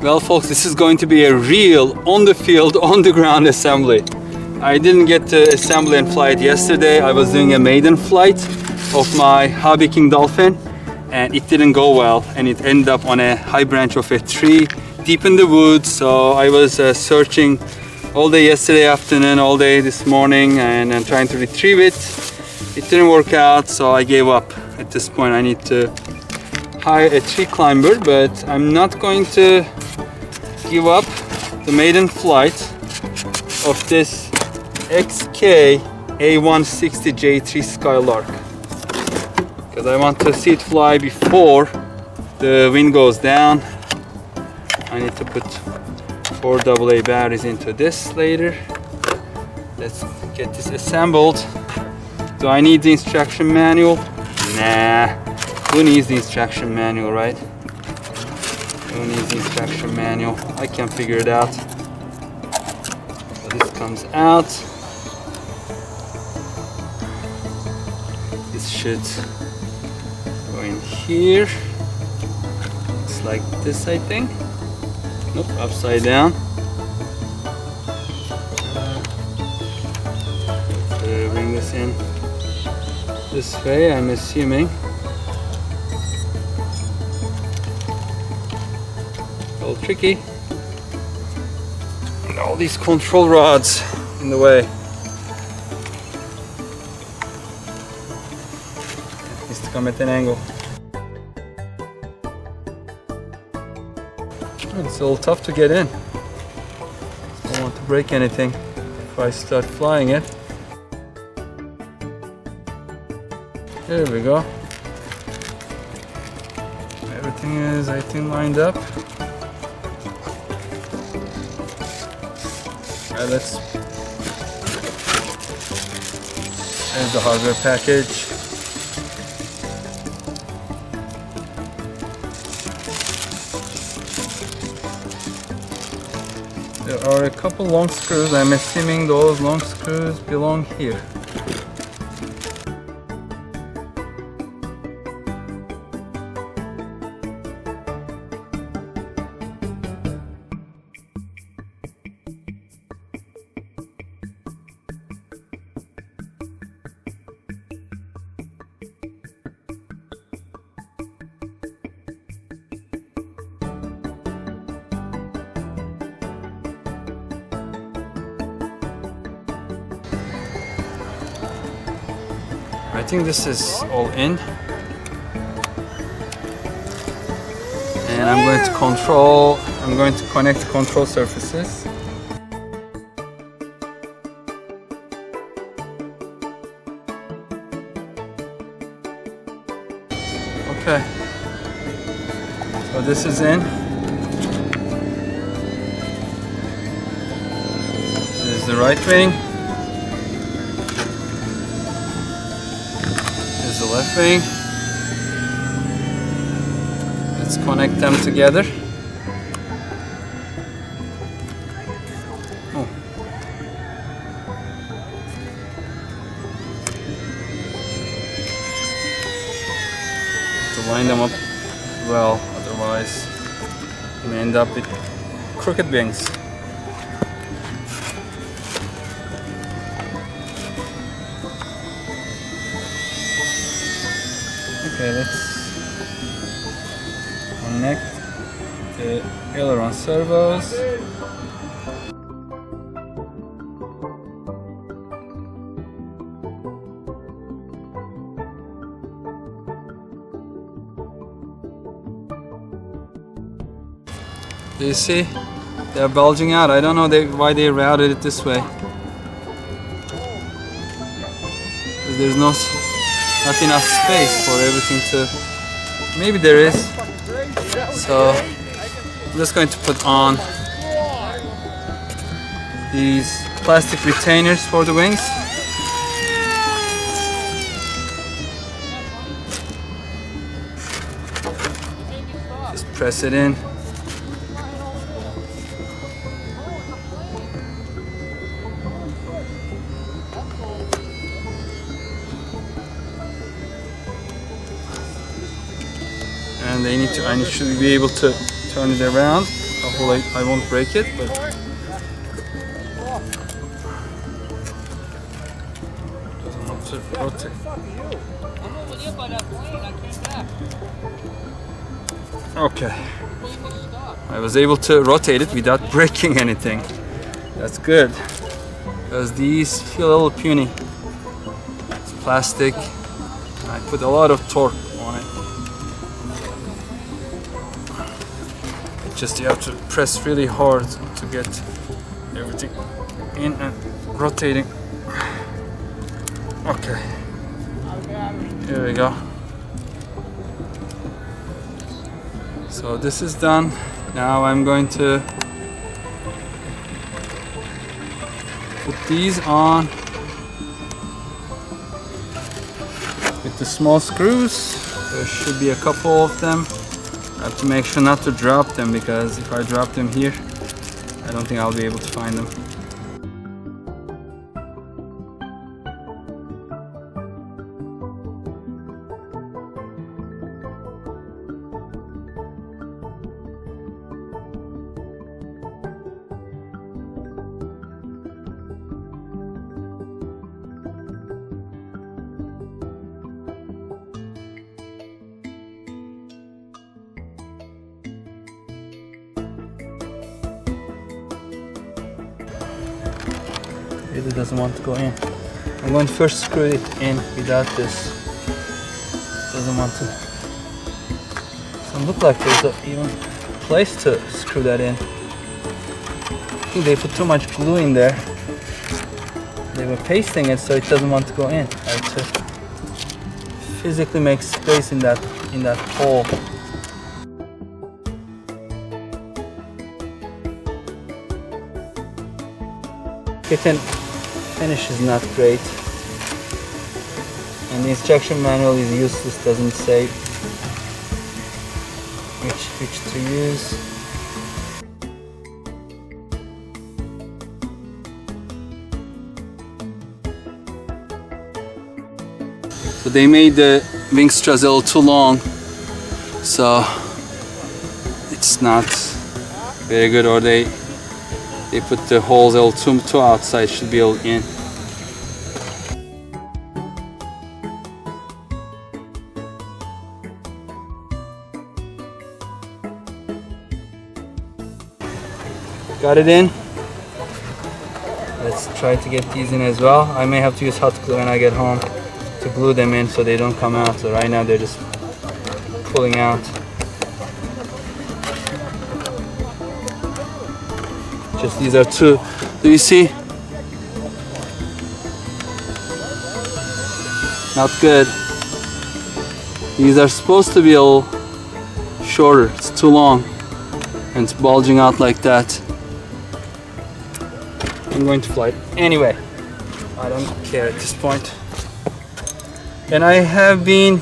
Well folks, this is going to be a real on the field, on the ground assembly. I didn't get to assemble and fly it yesterday. I was doing a maiden flight of my Hobby King Dolphin and it didn't go well, and it ended up on a high branch of a tree deep in the woods. So I was searching all day yesterday afternoon, all day this morning, and trying to retrieve it. It didn't work out, so I gave up. At this point I need to hire a tree climber, but I'm not going to give up the maiden flight of this XK A160-J3 Skylark, because I want to see it fly before the wind goes down. I need to put 4 AA batteries into this later. Let's get this assembled. Do I need the instruction manual? Nah. Who needs the instruction manual, right? Who needs the instruction manual? I can figure it out. So this comes out. This should go in here. Looks like this, I think. Nope, upside down. Let's bring this in this way, I'm assuming. A little tricky. And all these control rods in the way. It needs to come at an angle. It's a little tough to get in. I don't want to break anything if I start flying it. There we go. Everything is, I think, lined up. Alright, there's the hardware package. There are a couple long screws. I'm assuming those long screws belong here. I think this is all in, and I'm going to connect control surfaces. Okay, so this is in. This is the right wing. The left wing. Let's connect them together. Oh. To line them up well, otherwise you may end up with crooked wings. Okay, let's connect the aileron servos. Do you see? They're bulging out. I don't know why they routed it this way. There's not enough space for everything to... Maybe there is. So I'm just going to put on these plastic retainers for the wings. Just press it in. And I should be able to turn it around. Oh, Hopefully I won't break it, but doesn't want to rotate. Okay, I was able to rotate it without breaking anything. That's good, because these feel a little puny. It's plastic. I put a lot of torque on it. Just you have to press really hard to get everything in and rotating. Okay, here we go. So this is done. Now I'm going to put these on with the small screws. There should be a couple of them. I have to make sure not to drop them, because if I drop them here, I don't think I'll be able to find them. Really doesn't want to go in. I'm going to first screw it in without this. Doesn't want to. Doesn't look like there's even place to screw that in. I think they put too much glue in there. They were pasting it so it doesn't want to go in. I have to physically make space in that hole. Kitten finish is not great, and the instruction manual is useless. Doesn't say which to use. So they made the wing straws a little too long, so it's not very good, or they put the holes a little too outside, should be all in. Got it in. Let's try to get these in as well. I may have to use hot glue when I get home to glue them in so they don't come out. So right now they're just pulling out. Just these are two. Do you see? Not good. These are supposed to be a little shorter. It's too long and it's bulging out like that. I'm going to fly it anyway. I don't care at this point. And I have been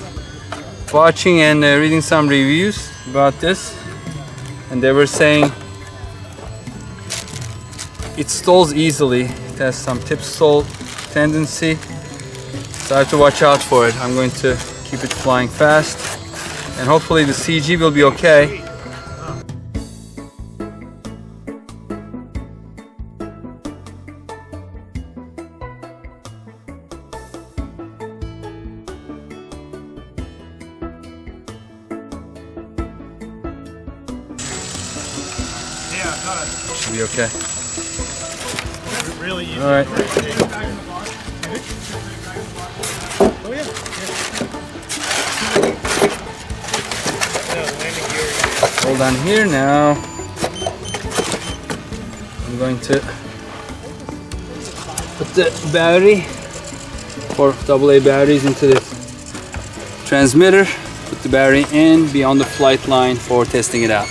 watching and reading some reviews about this, and they were saying it stalls easily. It has some tip stall tendency, so I have to watch out for it. I'm going to keep it flying fast, and hopefully the CG will be okay. Should be okay. Really easy. All right. Oh yeah. Hold on here now. I'm going to put the battery for AA batteries into the transmitter. Put the battery in, be on the flight line for testing it out.